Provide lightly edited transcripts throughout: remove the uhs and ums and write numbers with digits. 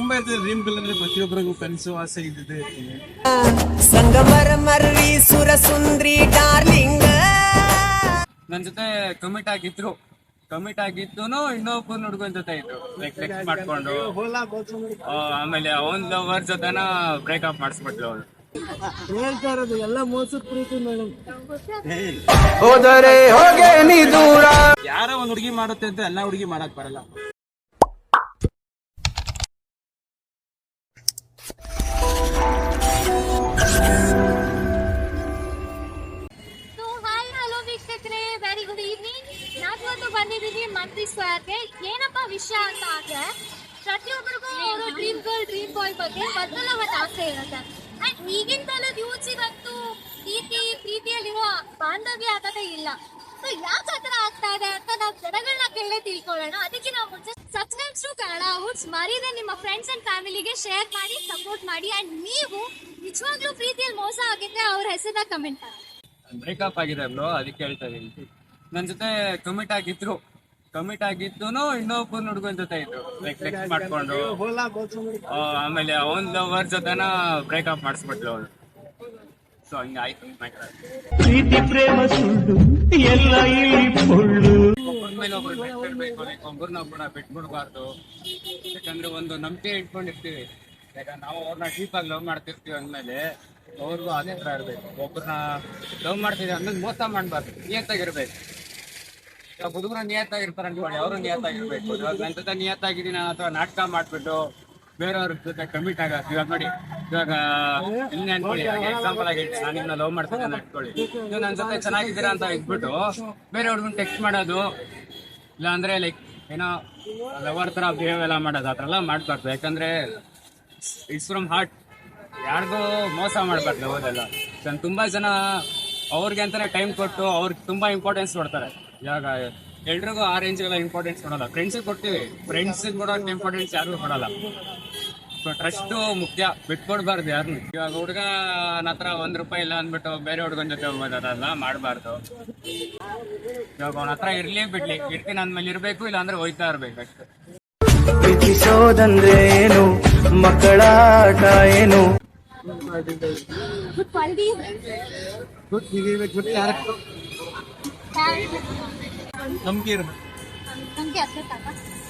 ತುಂಬಾ ಇರ್ತದೆ ಡ್ರೀಮ್ ಗಳು ಅಂದ್ರೆ ಪ್ರತಿಯೊಬ್ಬರಿಗೂ ಕನಸು ಆಸೆ ಇದ್ದಿದೆ. ಸಂಗಮರ ಮರ್ರಿ ಸುರ ಸುಂದ್ರಿ ಡಾರ್ಲಿಂಗ್ ನನ್ ಜೊತೆ ಕಮಿಟ್ ಆಗಿದ್ದು ಇನ್ನೊಬ್ಬನ ಹುಡುಗನ ಜೊತೆ ಇತ್ತು ಟೆಕ್ಸ್ಟ್ ಮಾಡ್ಕೊಂಡು ಆಮೇಲೆ ಅವನ್ ಲವರ್ ಜೊತೆನ ಬ್ರೇಕಪ್ ಮಾಡಿಸ್ಬಿಟ್ಲು ಅವಳು. ಹೇಳ್ತಾ ಇರೋದು ಎಲ್ಲ ಮೋಸದ ಪ್ರೀತಿ ಮೇಡಮ್. ಹೋದರೆ ಹೋಗೆ ನೀ ದೂರ. ಯಾರೋ ಒಂದ್ ಹುಡುಗಿ ಮಾಡುತ್ತೆ ಅಂತ ಎಲ್ಲ ಹುಡುಗಿ ಮಾಡಕ್ ಬರಲ್ಲ. Very good evening. ನಾನು ಬಂದಿದ್ದೀನಿ ಮಂತ್ರಿ ಸ್ಕ್ವೇರ್ಗೆ. ಏನಪ್ಪಾ ವಿಷಯ ಅಂತ ಆದ್ರೆ ಪ್ರತಿಯೊಬ್ಬರಿಗೂ ಅವರು ಡ್ರೀಮ್ ಗರ್ಲ್ ಡ್ರೀಮ್ ಬಾಯ್ ಬಗ್ಗೆ ಮೊದಲ ಒಂದು ಆಸೆ ಇರುತ್ತೆ. ಅಂಡ್ ಈಗಿನ ಕಾಲದ ಯೂತ್ಸಿಗಂತೂ ಪ್ರೀತಿಯಲ್ಲಿರುವ ಬಾಂಧವ್ಯ ಆಗದೇ ಇಲ್ಲ. ಸೊ ಯಾಕೆ ಆತರ ಆಗ್ತಾ ಇದೆ ಅಂತ ನಾವು ಜನಗಳನ್ನ ಕೇಳೇ ತಿಳ್ಕೊಳ್ಳೋಣ. ಅದಕ್ಕೆ ನಾವು ಮುಂಚೆ ಸಬ್ಸ್ಕ್ರೈಬ್ ಟು ಕನ್ನಡ ವುಡ್ಸ್ ಮರೀದೆ ನಿಮ್ಮ ಫ್ರೆಂಡ್ಸ್ ಅಂಡ್ ಫ್ಯಾಮಿಲಿಗೆ ಶೇರ್ ಮಾಡಿ ಸಪೋರ್ಟ್ ಮಾಡಿ. ಅಂಡ್ ನೀವು ನಿಜವಾಗ್ಲೂ ಪ್ರೀತಿಯಲ್ಲಿ ಮೋಸ ಆಗಿದ್ರೆ ಅವ್ರ ಹೆಸರನ್ನ ಕಮೆಂಟ್ ಮಾಡಿ. ಬ್ರೇಕಪ್ ಆಗಿದೆ ಬ್ರೋ, ಅದಕ್ಕೆ ಹೇಳ್ತಾ ಇದೀನಿ. ನನ್ ಜೊತೆ ಕಮಿಟ್ ಆಗಿದ್ದು ಇನ್ನೊಬ್ಬನ ಹುಡುಗನ ಜೊತೆ ಇತ್ತು ಟೆಕ್ಸ್ಟ್ ಮಾಡ್ಕೊಂಡು ಆಮೇಲೆ ಅವನ್ ಲವರ್ ಜೊತೆನ ಬ್ರೇಕಪ್ ಮಾಡಿಸ್ಬಿಟ್ಲು ಅವಳು. ಸೊ ಹಂಗಾಯ್ತು. ಪ್ರೀತಿ ಪ್ರೇಮ ಸುಳ್ಳು ಎಲ್ಲ ಒಬ್ಬರ ಒಬ್ಬರನ್ನ ಬಿಟ್ಬಿಡ್ಬಾರ್ದು. ಯಾಕಂದ್ರೆ ಒಂದು ನಂಬಿಕೆ ಇಟ್ಕೊಂಡಿರ್ತೀವಿ. ಯಾಕಂದ್ರೆ ನಾವು ಅವ್ರನ್ನ ಡೀಪ್ ಆಗಿ ಲವ್ ಮಾಡ್ತಿರ್ತೀವಿ ಅಂದ್ಮೇಲೆ ಅವ್ರಿಗೂ ಅದೇ ತರ ಇರ್ಬೇಕು. ಒಬ್ಬರನ್ನ ಲವ್ ಮಾಡ್ತಿದ್ವಿ ಅಂದ್ಮೇಲೆ ಮೋಸ ಮಾಡ್ಬಾರ್ದು, ನಿಯತ್ತಾಗಿರ್ಬೇಕು. ಇವಾಗ ಹುಡುಗರು ನಿಯತ್ತಾಗಿರ್ತಾರೆ ಅನ್ಕೊಳ್ಳಿ, ಅವರು ನಿಯತ್ತಾಗಿರ್ಬೇಕು. ಇವಾಗ ನನ್ನ ಜೊತೆ ನಿಯತ್ತಾಗಿದ್ದೀನಿ ಅಥವಾ ನಾಟಕ ಮಾಡ್ಬಿಟ್ಟು ಬೇರೆಯವ್ರ ಜೊತೆ ಕಮಿಟ್ ಆಗತ್ತೆ. ಇವಾಗ ನೋಡಿ, ಇವಾಗ ಇನ್ನೇ ಅನ್ಕೊಳ್ಳಿ, ಎಕ್ಸಾಂಪಲ್ ಆಗಿ ನಾನು ನಿಮ್ಮನ್ನ ಲವ್ ಮಾಡ್ತೀನಿ ಅಂತ ಇಟ್ಕೊಳ್ಳಿ. ನೀವು ನನ್ನ ಜೊತೆ ಚೆನ್ನಾಗಿದ್ದೀರಾ ಅಂತ ಇಟ್ಬಿಟ್ಟು ಬೇರೆ ಹುಡುಗನ ಟೆಕ್ಸ್ಟ್ ಮಾಡೋದು, ಇಲ್ಲ ಅಂದ್ರೆ ಲೈಕ್ ಏನೋ ಲವರ್ ತರ ಬಿಹೇವ್ ಎಲ್ಲ ಮಾಡೋದು, ಆ ಥರ ಎಲ್ಲ ಮಾಡ್ಬಾರ್ದು. ಯಾಕಂದ್ರೆ ಇಟ್ಸ್ ಫ್ರಮ್ ಹಾರ್ಟ್. ಯಾರಿಗೂ ಮೋಸ ಮಾಡ್ಬಾರ್ದು ಲವದೆಲ್ಲ. ತುಂಬಾ ಜನ ಅವ್ರಿಗೆ ಅಂತಾನೆ ಟೈಮ್ ಕೊಟ್ಟು ಅವ್ರಿಗೆ ತುಂಬಾ ಇಂಪಾರ್ಟೆನ್ಸ್ ಕೊಡ್ತಾರೆ. ಇವಾಗ ಎಲ್ರಿಗೂ ಆ ರೇಂಜ್ಗೆಲ್ಲ ಇಂಪಾರ್ಟೆನ್ಸ್ ಕೊಡಲ್ಲ. ಫ್ರೆಂಡ್ಸಿಗೆ ಕೊಡ್ತೀವಿ, ಫ್ರೆಂಡ್ಸಿಗೆ ಕೊಡೋ ಇಂಪಾರ್ಟೆನ್ಸ್ ಯಾರಿಗೂ ಕೊಡಲ್ಲ. ಸೊ ಟ್ರಸ್ಟ್ ಮುಖ್ಯ, ಬಿಟ್ಕೊಡ್ಬಾರ್ದು ಯಾರನ್ನು. ಇವಾಗ ಹುಡುಗನ ಹತ್ರ ₹1 ಇಲ್ಲ ಅಂದ್ಬಿಟ್ಟು ಬೇರೆ ಹುಡುಗನ ಜೊತೆ ಹೋಗೋದಲ್ಲ ಮಾಡಬಾರ್ದು. ಇವಾಗ ಅವನ ಹತ್ರ ಇರ್ಲಿ ಬಿಡ್ಲಿ, ಇರ್ತೀನಿ ಅಂದ್ಮೇಲೆ ಇರ್ಬೇಕು, ಇಲ್ಲ ಅಂದ್ರೆ ಹೋಯ್ತಾ ಇರ್ಬೇಕು ಅಷ್ಟೇ. ಪ್ರೀತಿಸೋದಂದ್ರೆ ಏನು, ಮಕ್ಕಳಾಟ ಏನು. ಗುಡ್ ಕ್ವಾಲಿಟಿ, ಗುಡ್ ಕ್ಯಾರೆಕ್ಟರ್, ನಂಬಿಕೆ ಇರೋದು ನಮ್ಗೆ ಅರ್ಥ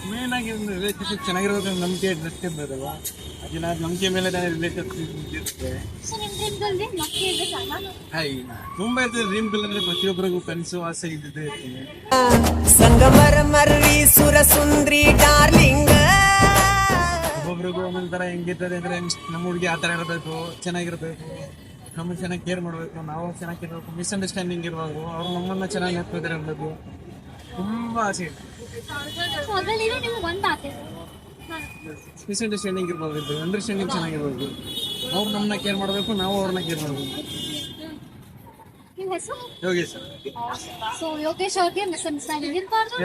ಮೇನ್ ಆಗಿ ರಿಲೇಶನ್ಶಿಪ್ ಚೆನ್ನಾಗಿರೋದು. ನಂಬಿಕೆ ಇದ್ದಷ್ಟೇ ಬರೋದಲ್ವಾ. ಅದನ್ನ ನಂಬಿಕೆ ಮೇಲೆ ರಿಲೇಶನ್ಶಿಪ್ ಇರುತ್ತೆ. ಸೊ ನಿಮ್ಮ ಡ್ರೀಮ್ಗಳಲ್ಲಿ ಮಕ್ಕಳು ಇರಬೇಕಲ್ಲ. ತುಂಬಾ ಇರ್ತದೆ ಡ್ರೀಮ್ ಗಳು ಅಂದ್ರೆ ಪ್ರತಿಯೊಬ್ಬರಿಗೂ ಕನಸು ಆಸೆ ಇದ್ದಿದೆ ಇರ್ತದೆ. ಸಂಗಮರ ಮರ್ರಿ ಸುರ ಸುಂದ್ರಿ ಡಾರ್ಲಿಂಗ್. ಒಬ್ಬೊಬ್ರಿಗೂ ಒಂದೊಂದ್ ತರ ಹೆಂಗಿರ್ತದೆ ಅಂದ್ರೆ ನಮ್ಮ ಹುಡುಗಿ ಆ ತರ ಇರಬೇಕು, ಚೆನ್ನಾಗಿರ್ಬೇಕು, ನಮ್ಮನ್ನ ಚೆನ್ನಾಗಿ ಕೇರ್ ಮಾಡ್ಬೇಕು, ನಾವು ಚೆನ್ನಾಗಿ ಇರ್ಬೇಕು, ಮಿಸ್ಅಂಡರ್ಸ್ಟ್ಯಾಂಡಿಂಗ್ ಇರ್ಬೇಕು, ಅವ್ರು ನಮ್ಮನ್ನ ಚೆನ್ನಾಗಿ ನೆನಪಿದ್ರೆ ಇರಬೇಕು. ತುಂಬಾ ಆಸೆ ಇದೆ. ಅದರಲ್ಲಿ ನಿಮ್ಗೆ ಒಂದು ಆಸೆ, ಮಿಸ್ಅಂಡರ್ಸ್ಟ್ಯಾಂಡಿಂಗ್ ಇರ್ಬೋದು, ಅಂಡರ್ಸ್ಟ್ಯಾಂಡಿಂಗ್ ಚೆನ್ನಾಗಿರ್ಬೇಕು. ಅವ್ರು ನಮ್ಮನ್ನ ಕೇರ್ ಮಾಡಬೇಕು, ನಾವು ಅವ್ರನ್ನ ಕೇರ್ ಮಾಡಬೇಕು. ನಿಮ್ಮ ಹೆಸರು ಯೋಗೇಶ್. ಸೊ ಯೋಗೇಶ್ ಅವ್ರಿಗೆ ಮಿಸ್ಅಂಡರ್ಸ್ಟ್ಯಾಂಡಿಂಗ್ ಇರಬಾರ್ದು,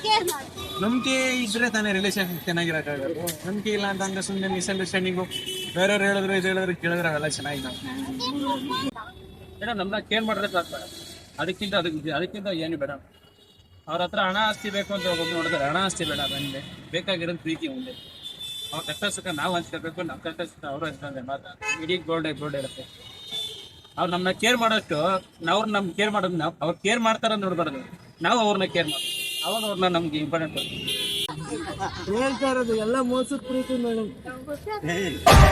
ಕೇರ್ ಮಾಡಿ. ನಂಬಿಕೆ ಇದ್ರೆ ತಾನೇ ರಿಲೇಶನ್ಶಿಪ್ ಚೆನ್ನಾಗಿರಕ್ಕಾಗಲ್ಲ. ನಂಬಿಕೆ ಇಲ್ಲ ಅಂತಂದ್ರೆ ಸುಮ್ಮನೆ ಮಿಸ್ಅಂಡರ್ಸ್ಟ್ಯಾಂಡಿಂಗು, ಬೇರೆಯವ್ರು ಹೇಳಿದ್ರು ಇದು ಹೇಳಿದ್ರು ಕೇಳಿದ್ರೆ ಅವೆಲ್ಲ ಚೆನ್ನಾಗಿಲ್ಲ. ಏನೋ ನಮ್ಮನ್ನ ಕೇರ್ ಮಾಡಿದ್ರೆ ಸಾಕು. ಅದಕ್ಕಿಂತ ಏನು ಬೇಡ. ಅವ್ರ ಹತ್ರ ಹಣ ಆಸ್ತಿ ಬೇಕು ಅಂತ ಒಬ್ಬ ನೋಡಿದ್ರೆ ಹಣ ಆಸ್ತಿ ಬೇಡ. ನನಗೆ ಬೇಕಾಗಿರೋದು ಪ್ರೀತಿ ಒಂದೇ. ಅವ್ರ ಕಷ್ಟ ಸುಖ ನಾವು ಹಂಚ್ಕೋಬೇಕು, ನಮ್ಮ ಕಷ್ಟ ಸುಖ ಅವರು ಹಂಚ್ಕೊಂಡ್ರೆ ಮಾತ್ರ ಇಡೀ ಗೋಲ್ಡ್ ಇರುತ್ತೆ. ಅವ್ರು ನಮ್ಮನ್ನ ಕೇರ್ ಮಾಡೋಷ್ಟು ಅವ್ರು ನಮ್ಗೆ ಕೇರ್ ಮಾಡೋದು, ನಾವು ಅವ್ರು ಕೇರ್ ಮಾಡ್ತಾರ ನೋಡ್ಬಾರ್ದು, ನಾವು ಅವ್ರನ್ನ ಕೇರ್ ಮಾಡೋದು. ಅವಾಗ ಅವ್ರನ್ನ ನಮ್ಗೆ ಇಂಪಾರ್ಟೆಂಟ್ ಹೇಳ್ತಾ ಇರೋದು ಎಲ್ಲ ಮೋಸದ ಪ್ರೀತಿ ಮೇಡಮ್.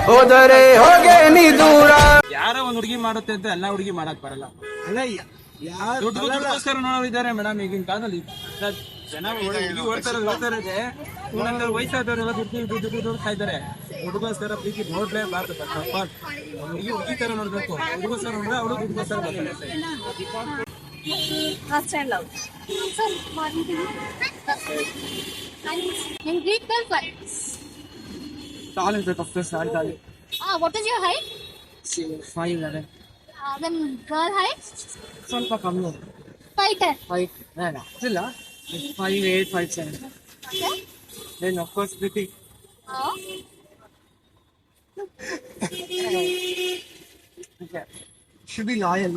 ಹೋದರೆ ಹೋಗೆ ನೀ ದೂರ. ಯಾರೋ ಒಂದ್ ಹುಡುಗಿ ಮಾಡುತ್ತೆ ಅಂತ ಎಲ್ಲ ಹುಡುಗಿ ಮಾಡಕ್ ಬರಲ್ಲ. ಅಲ್ಲ ದುಡ್ಡುಗೋಸ್ಕರ ನೋಡಿದ್ದಾರೆ ಮೇಡಮ್ ಈಗಿನ ಕಾಲದಲ್ಲಿ. ಜನ ಹುಡುಗಿ ಓಡ್ತಾರದೆ ವಯಸ್ಸಾದವರೆಲ್ಲ ದುಡ್ಡು ಇದ್ದಾರೆ. ಹುಡುಗೋಸ್ಕರ ಪ್ರೀತಿ ನೋಡ್ಲೇಬಾರ್ದು. ಹುಡುಗಿ ತರ ನೋಡ್ಬೇಕು, ಹುಡುಗೋಸ್ಕರ ನೋಡಿದ್ರೆ ಅವಳು ದುಡ್ಡುಗೋಸ್ಕರ ಬರ್ತಾರೆ. What is your height? 5'11". Then girl height? ಸ್ವಲ್ಪ ಕಮ್ಮಿ. 5'10". 5 ಇಲ್ಲ 5'8", 5'7". Okay. Then of course pretty. Okay. Should be loyal.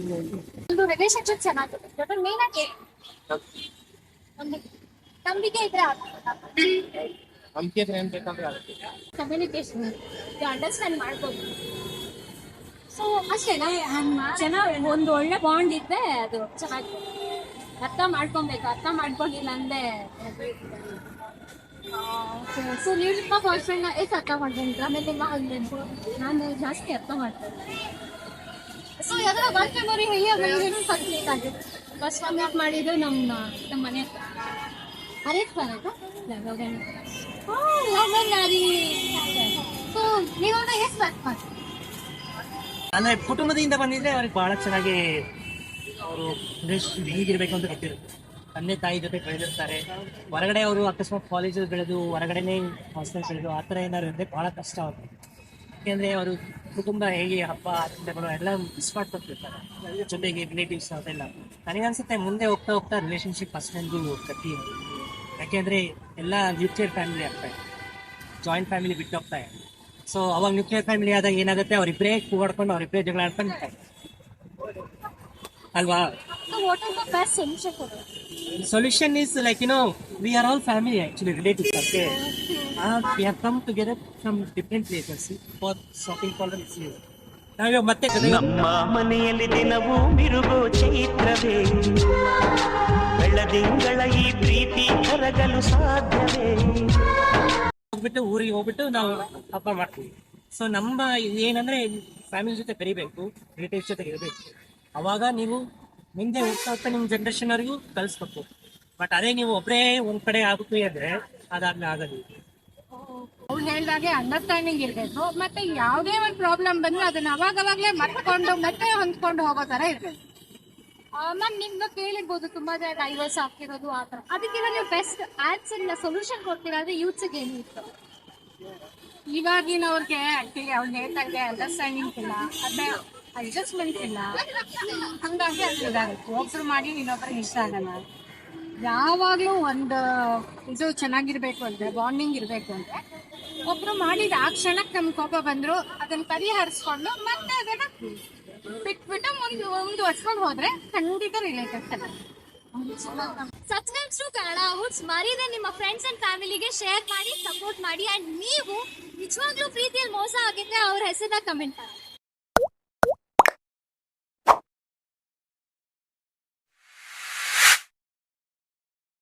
ಒಂದು ರಿಲೇಶನ್ಶಿಪ್ ಚೆನ್ನಾಗಿದೆ. ಜೊತೆ ಮೇನ್ ಆಗಿ ಒಂದು ನಂಬಿಕೆ ಇದ್ರೆ ನಂಬಿಕೆ ಇದ್ರೆ ಏನ್ ಬೇಕಂದ್ರೆ ಆಗುತ್ತೆ. ಕಮ್ಯುನಿಕೇಶನ್ ಅಂಡರ್ಸ್ಟ್ಯಾಂಡ್ ಮಾಡ್ಬೋದು. ಸೊ ಅಷ್ಟೇನಾ, ಚೆನ್ನಾಗಿ ಒಂದು ಒಳ್ಳೆ ಬಾಂಡ್ ಇದ್ರೆ ಅದು ಚೆನ್ನಾಗಿ ಅರ್ಥ ಮಾಡ್ಕೊಬೇಕು. ಅರ್ಥ ಮಾಡ್ಕೊಂಡಿಲ್ಲ ಅಂದ್ರೆ ಸೊ ನೀವು ನಿಮ್ಮ ಬಾಯ್ ಫ್ರೆಂಡ್ನ ಎಷ್ಟು ಅರ್ಥ ಮಾಡ್ಕೊಂಡ್ರೆ ಆಮೇಲೆ ನಿಮ್ಮ ಹಸ್ಬೆಂಡ್ ನಾನು ಜಾಸ್ತಿ ಅರ್ಥ ಮಾಡ್ತೇನೆ. ಸೊ ಯಾವ್ದಾರ ಬಾಯ್ ಫ್ರೆಂಡ್ ಅವ್ರಿಗೆ ಹೇಳಿ ಕಂಪ್ಲೀಟ್ ಆಗಿದೆ. ಫಸ್ಟ್ ಮೀಟ್ ಮಾಡಿದ್ದು ನಮ್ಮ ಮನೆ ಹತ್ರ ಅರೇಟ್ ಬರೋದು ಸೊ ನೀವೊಂದು ಎಷ್ಟು ವರ್ಕ್ ಮಾಡ್ತೀವಿ ಅಂದ್ರೆ ಕುಟುಂಬದಿಂದ ಬಂದಿದ್ರೆ ಅವ್ರಿಗೆ ಬಹಳ ಚೆನ್ನಾಗಿ ಅವರು ಹೀಗಿರ್ಬೇಕು ಅಂತ ಗೊತ್ತಿರುತ್ತೆ. ತಂದೆ ತಾಯಿ ಜೊತೆ ಬೆಳೆದಿರ್ತಾರೆ. ಹೊರಗಡೆ ಅವರು ಅಕಸ್ಮಾತ್ ಕಾಲೇಜಲ್ಲಿ ಬೆಳೆದು ಹೊರಗಡೆನೇ ಹಾಸ್ಟೆಲ್ ಬೆಳೆದು ಆ ಥರ ಏನಾದ್ರು ಇದ್ರೆ ಬಹಳ ಕಷ್ಟ ಅವ್ರಿಗೆ. ಯಾಕೆಂದ್ರೆ ಅವರು ಕುಟುಂಬ ಹೇಗೆ ಹಬ್ಬ ಆಚರಣೆಗಳು ಎಲ್ಲ ಮಿಸ್ ಮಾಡ್ಕೊತಿರ್ತಾರೆ, ಜೊತೆಗೆ ರಿಲೇಟಿವ್ಸ್ ಅದೆಲ್ಲ. ನನಗನ್ಸುತ್ತೆ ಮುಂದೆ ಹೋಗ್ತಾ ಹೋಗ್ತಾ ರಿಲೇಶನ್ಶಿಪ್ ಅಷ್ಟೊಂದು ಗಟ್ಟಿ. ಯಾಕೆಂದ್ರೆ ಎಲ್ಲ ನ್ಯೂಕ್ಲಿಯರ್ ಫ್ಯಾಮಿಲಿ ಆಗ್ತಾ ಇದೆ, ಜಾಯಿಂಟ್ ಫ್ಯಾಮಿಲಿ ಬಿಟ್ಟು ಹೋಗ್ತಾ ಇದೆ. ಸೊ ಅವಾಗ ನ್ಯೂಕ್ಲಿಯರ್ ಫ್ಯಾಮಿಲಿ ಆದಾಗ ಏನಾಗುತ್ತೆ, ಅವ್ರಿಬ್ಬರೇ ಕೂಗಾಡ್ಕೊಂಡು ಅವ್ರಿಬ್ಬರೇ ಜಗಳ ಆಡ್ಕೊಂಡು ಅಲ್ವಾ. Solution is like, we are all family actually, relatives. Okay, we have come together from different places for shopping for the next year. ನಾವೀಗ ಮತ್ತೆ ನಮ್ಮ ಮನೆಯಲ್ಲಿ ದಿನವೂ ಮಿರುಗೋ ಚೈತ್ರವೇ, ಬೆಳ್ಳದಿಂಗಳ ಈ ಪ್ರೀತಿ ಕರಗಲು ಸಾಧ್ಯವೇ. ಹೋಗ್ಬಿಟ್ಟು ಊರಿಗೆ ಹೋಗ್ಬಿಟ್ಟು ನಾವು ಹಬ್ಬ ಮಾಡ್ತೀವಿ. ಸೊ ನಮ್ಮ ಏನಂದ್ರೆ ಫ್ಯಾಮಿಲಿ ಜೊತೆ ಬೆರಿಬೇಕು, ರಿಲೇಟಿವ್ಸ್ ಜೊತೆ ಇರಬೇಕು. ಅವಾಗ ನೀವು ಮುಂದೆ ಹೋಗ್ತಾ ಹೋಗ್ತಾ ನಿಮ್ಮ ಜನ್ರೇಷನ್ ಅವ್ರಿಗೂ ಕಲಿಸ್ಬೇಕು. ಬಟ್ ಅದೇ ನೀವು ಒಬ್ಬರೇ ಒಂದ್ ಕಡೆ ಆಗುತ್ತೆ ಅಂದ್ರೆ ಅದಾದ್ಮೇಲೆ ಆಗಲ್ಲ. ಅವ್ರು ಹೇಳ್ದಾಗೆ ಅಂಡರ್ಸ್ಟ್ಯಾಂಡಿಂಗ್ ಇರ್ಬೇಕು. ಮತ್ತೆ ಯಾವುದೇ ಒಂದು ಪ್ರಾಬ್ಲಮ್ ಬಂದ್ರೆ ಅದನ್ನ ಅವಾಗವಾಗ್ಲೇ ಮರ್ಕೊಂಡು ಮತ್ತೆ ಹೊಂದ್ಕೊಂಡು ಹೋಗೋ ತರ ಇರ್ಬೇಕು. ಮ್ಯಾಮ್ ನಿಮ್ಗೆ ಕೇಳಿರ್ಬೋದು ತುಂಬಾ ಜನ ಡೈವರ್ಸ್ ಆಗ್ತಿರೋದು ಆ ಥರ. ಅದಕ್ಕೆಲ್ಲ ನೀವು ಬೆಸ್ಟ್ ಆನ್ಸರ್ ಇಲ್ಲ ಸೊಲ್ಯೂಷನ್ ಕೊಡ್ತೀರಾ ಅಂದ್ರೆ ಯೂತ್ಸ್ಗೆ ಏನು ಇತ್ತು? ಇವಾಗಿನವ್ರಿಗೆ ಆಕ್ಚುಲಿ ಅವ್ರು ಹೇಳ್ದಾಗೆ ಅಂಡರ್ಸ್ಟ್ಯಾಂಡಿಂಗ್ ಇಲ್ಲ, ಅದೇ ಅಡ್ಜಸ್ಟ್ಮೆಂಟ್ ಇಲ್ಲ. ಹಂಗಾಗಿ ಅದು ಇದಾಗುತ್ತೆ. ಒಬ್ರು ಮಾಡಿ ಇನ್ನೊಬ್ರಿಗೆ ಇಷ್ಟ ಆಗಲ್ಲ. ಯಾವಾಗ್ಲೂ ಒಂದು ಇದು ಚೆನ್ನಾಗಿರ್ಬೇಕು ಅಂದ್ರೆ, ಬಾಂಡಿಂಗ್ ಇರ್ಬೇಕು ಅಂದ್ರೆ ಒಬ್ರು ಮಾಡಿದ ಆ ಕ್ಷಣಕ್ಕೆ ನಮ್ಗೆ ಕೋಪ ಬಂದ್ರು ಅದನ್ನ ಪರಿಹರಿಸ್ಕೊಂಡು ಮತ್ತೆ ಅದನ್ನ ಬಿಟ್ಬಿಟ್ಟು ಮುಂದುವರ್ಸ್ಕೊಂಡು ಹೋದ್ರೆ ಖಂಡಿತ ರಿಲೇಟೆಡ್ ಚೆನ್ನಾಗಿ. ಸಬ್ಸ್ಕ್ರೈಬ್ಸ್ ಟು ಕನ್ನಡ ವುಡ್ಸ್ ಮರೀದೆ ನಿಮ್ಮ ಫ್ರೆಂಡ್ಸ್ ಅಂಡ್ ಫ್ಯಾಮಿಲಿಗೆ ಶೇರ್ ಮಾಡಿ, ಸಪೋರ್ಟ್ ಮಾಡಿ. ಅಂಡ್ ನೀವು ನಿಜವಾಗ್ಲೂ ಪ್ರೀತಿಯಲ್ಲಿ ಮೋಸ ಆಗಿದ್ರೆ ಅವ್ರ ಹೆಸರನ್ನ ಕಮೆಂಟ್ ಮಾಡಿ.